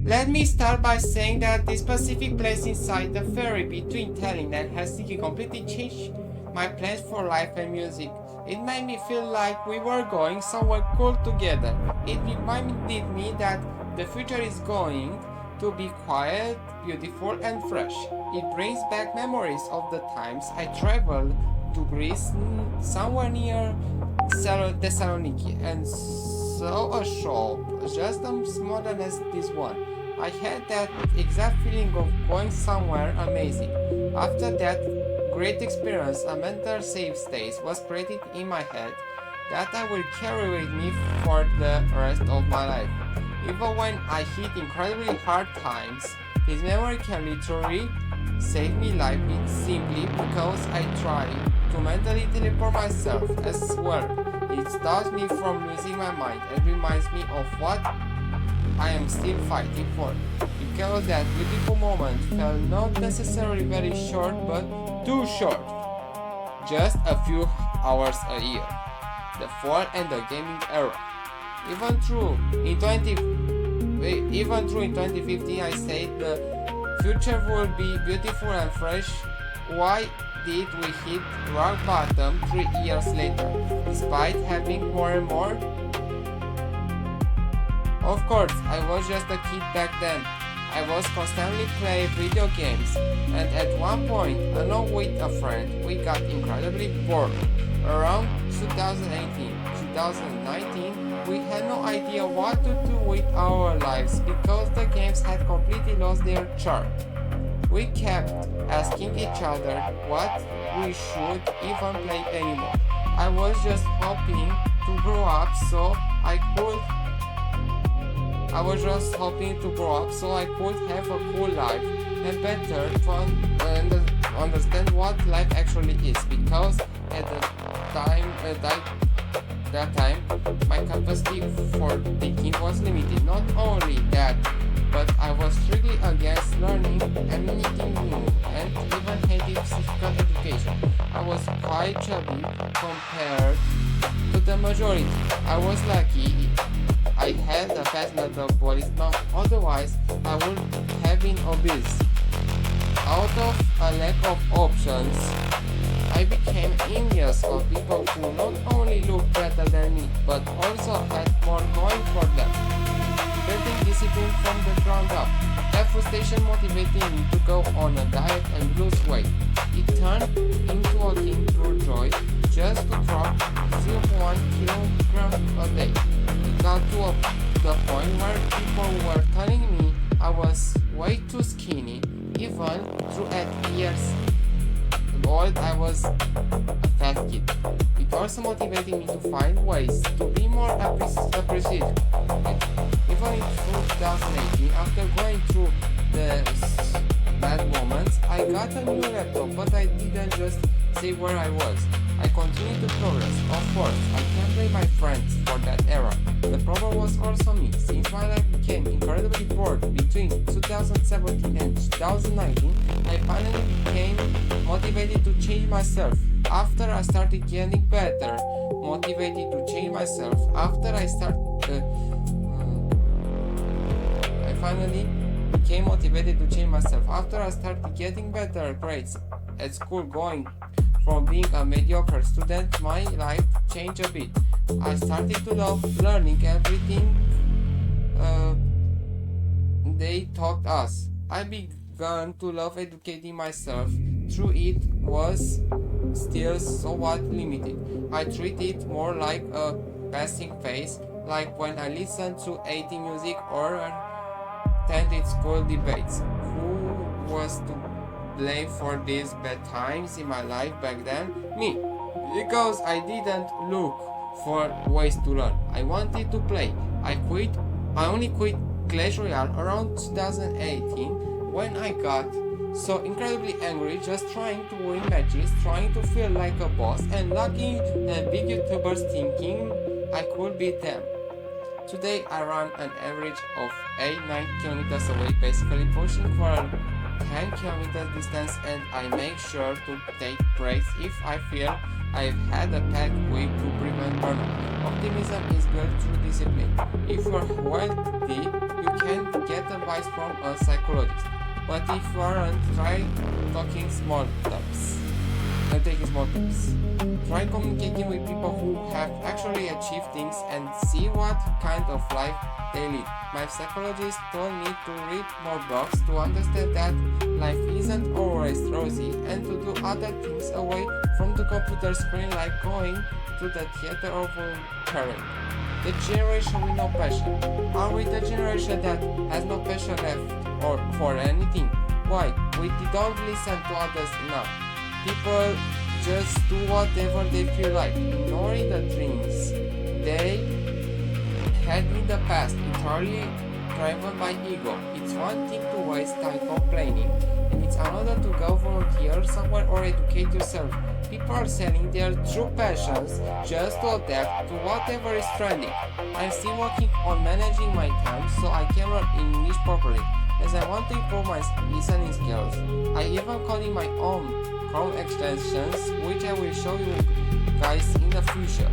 Let me start by saying that this specific place inside the ferry between Tallinn and Helsinki completely changed my plans for life and music. It made me feel like we were going somewhere cool together. It reminded me that the future is going to be quiet, beautiful and fresh. It brings back memories of the times I traveled to Greece, somewhere near Thessaloniki, and saw a shop just as modern as this one. I had that exact feeling of going somewhere amazing. After that great experience, a mental safe state was created in my head that I will carry with me for the rest of my life. Even when I hit incredibly hard times, this memory can literally save me life simply because I try to mentally teleport myself as well. It stops me from losing my mind and reminds me of what I am still fighting for. Because that beautiful moment felt not necessarily very short but too short. Just a few hours a year. The fall and the gaming era. Even through in 2015 I said the future will be beautiful and fresh. Why did we hit rock bottom 3 years later, despite having more and more? Of course, I was just a kid back then. I was constantly playing video games, and at one point, along with a friend, we got incredibly bored. Around 2018-2019, we had no idea what to do with our lives because the games had completely lost their charm. We kept asking each other what we should even play anymore. I was just hoping to grow up so I could have a cool life and better to understand what life actually is, because at that time my capacity for thinking was limited. Not only that, but I was strictly against learning anything new and even hated physical education. I was quite chubby compared to the majority. I was lucky I had a fast metabolism, otherwise I would have been obese. Out of a lack of options, I became envious of people who not only looked better than me, but also had more going for them. Building discipline from the ground up. That frustration motivated me to go on a diet and lose weight. It turned into a thing through joy just to drop 0.1 kilogram a day. It got to the point where people were telling me I was way too skinny, even though at years old I was a fat kid. It also motivated me to find ways to be more appreciative. Even in 2018, after going through the bad moments, I got a new laptop, but I didn't just stay where I was. I continued to progress. Of course, I can't blame my friends for that era. The problem was also me. Since my life became incredibly bored between 2017 and 2019, I finally became motivated to change myself. After I started getting better, motivated to change myself. I finally became motivated to change myself. After I started getting better grades at school, going from being a mediocre student, my life changed a bit. I started to love learning everything they taught us. I began to love educating myself, though it was still somewhat limited. I treat it more like a passing phase, like when I listened to 80 music or attended school debates. Who was to blame for these bad times in my life back then? Me. Because I didn't look for ways to learn. I wanted to play. I only quit Clash Royale around 2018 when I got so incredibly angry just trying to win matches, trying to feel like a boss, and lucky big YouTubers thinking I could beat them. Today I run an average of 8-9 kilometers away, basically pushing for a 10 kilometers distance, and I make sure to take breaks if I feel I've had a packed week to prevent burnout. Optimism is built through discipline. If you're wealthy, you can get advice from a psychologist. But if you aren't, try taking small steps. Try communicating with people who have actually achieved things and see what kind of life they lead. My psychologist told me to read more books to understand that life isn't always rosy and to do other things away from the computer screen, like going to the theater or volunteering. The generation with no passion. Are we the generation that has no passion left or for anything? Why? We don't listen to others enough. People just do whatever they feel like, ignoring the dreams they had in the past, entirely driven by ego. It's one thing to waste time complaining, and it's another to go volunteer somewhere or educate yourself. People are selling their true passions just to adapt to whatever is trending. I'm still working on managing my time so I can learn English properly, as I want to improve my listening skills. I even coding my own Chrome extensions, which I will show you guys in the future.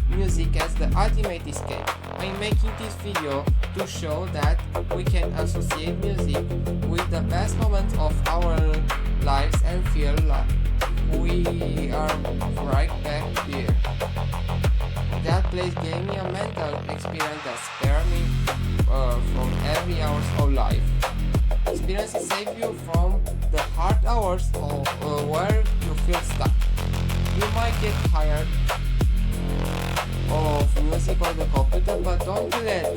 Music as the ultimate escape. I'm making this video to show that we can associate music with the best moments of our lives and feel like we are right back there. That place gave me a mental experience that spared me from every hours of life. Experiences save you from the hard hours of where you feel stuck. You might get tired of music or the computer, but don't let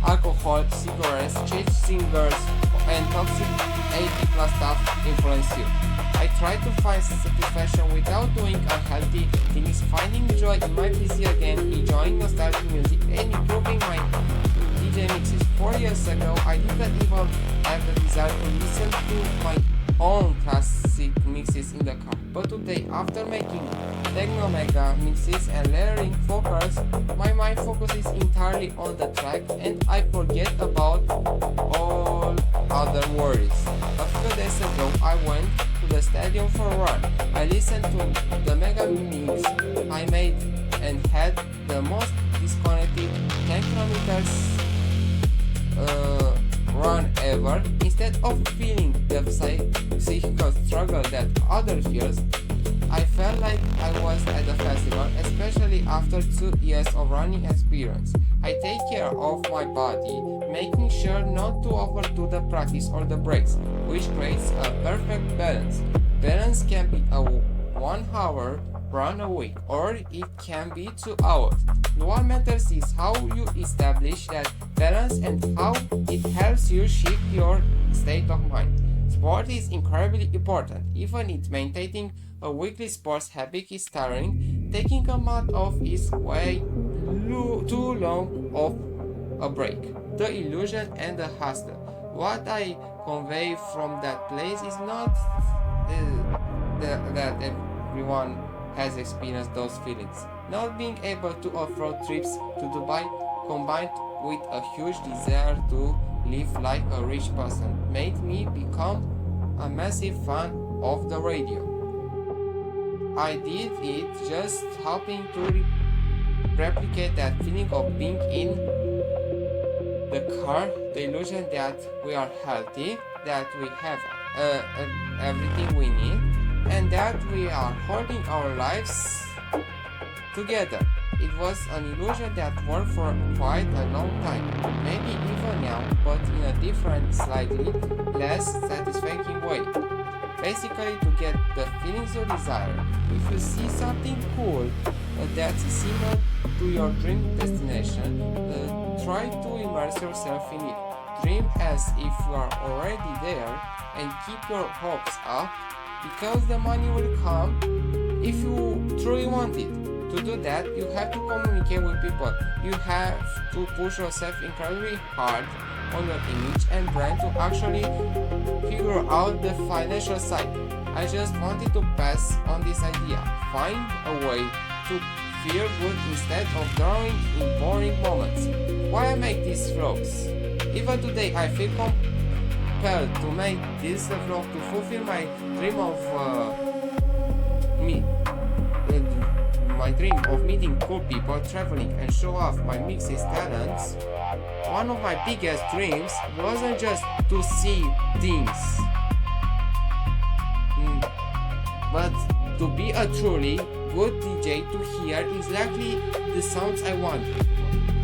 alcohol, cigarettes, cheap singers, and toxic 80+ stuff influence you. I try to find satisfaction without doing unhealthy things, finding joy in my PC again, enjoying nostalgic music, and improving my DJ mixes. 4 years ago, I didn't even have the desire to listen to my own classic mixes in the car. But today, after making techno megamixes and layering vocals, my mind focuses entirely on the track and I forget about all other worries. A few days ago, I went to the stadium for a run. I listened to the megamix I made and had the most disconnected 10 kilometers run ever. Instead of feeling the psychical struggle that others feel, I felt like I was at a festival, especially after 2 years of running experience. I take care of my body, making sure not to overdo the practice or the breaks, which creates a perfect balance. Balance can be a 1 hour run a week, or it can be 2 hours. What matters is how you establish that balance and how it helps you shift your state of mind. Sport is incredibly important, even if maintaining a weekly sports habit is tiring. Taking a month off is way too long of a break. The illusion and the hustle. What I convey from that place is not that everyone has experienced those feelings. Not being able to off-road trips to Dubai combined with a huge desire to live like a rich person made me become a massive fan of the radio. I did it just hoping to replicate that feeling of being in the car, the illusion that we are healthy, that we have everything we need, and that we are holding our lives together. It was an illusion that worked for quite a long time, maybe even now, but in a different, slightly less satisfying way. Basically, to get the feelings you desire, if you see something cool that's similar to your dream destination, try to immerse yourself in it. Dream as if you are already there and keep your hopes up, because the money will come if you truly want it. To do that, you have to communicate with people. You have to push yourself incredibly hard on your image and brand to actually figure out the financial side. I just wanted to pass on this idea. Find a way to feel good instead of drawing in boring moments. Why I make these vlogs? Even today I feel compelled to make this vlog to fulfill my dream of meeting cool people, traveling and show off my mixes talents one of my biggest dreams wasn't just to see things, but to be a truly good DJ, to hear exactly the sounds I want.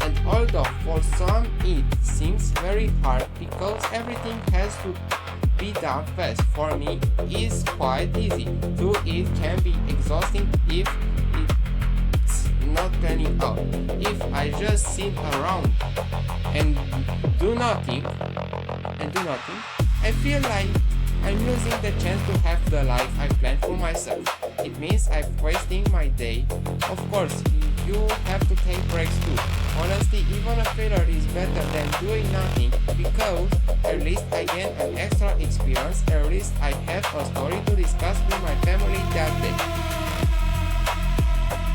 And although for some it seems very hard because everything has to be done fast, for me it's quite easy. Though it can be exhausting if it's not planning out. If I just sit around and do nothing, I feel like I'm losing the chance to have the life I planned for myself. It means I'm wasting my day. Of course, you have to take breaks too. Honestly, even a failure is better than doing nothing, because at least I gain an extra experience, at least I have a story to discuss with my family that day.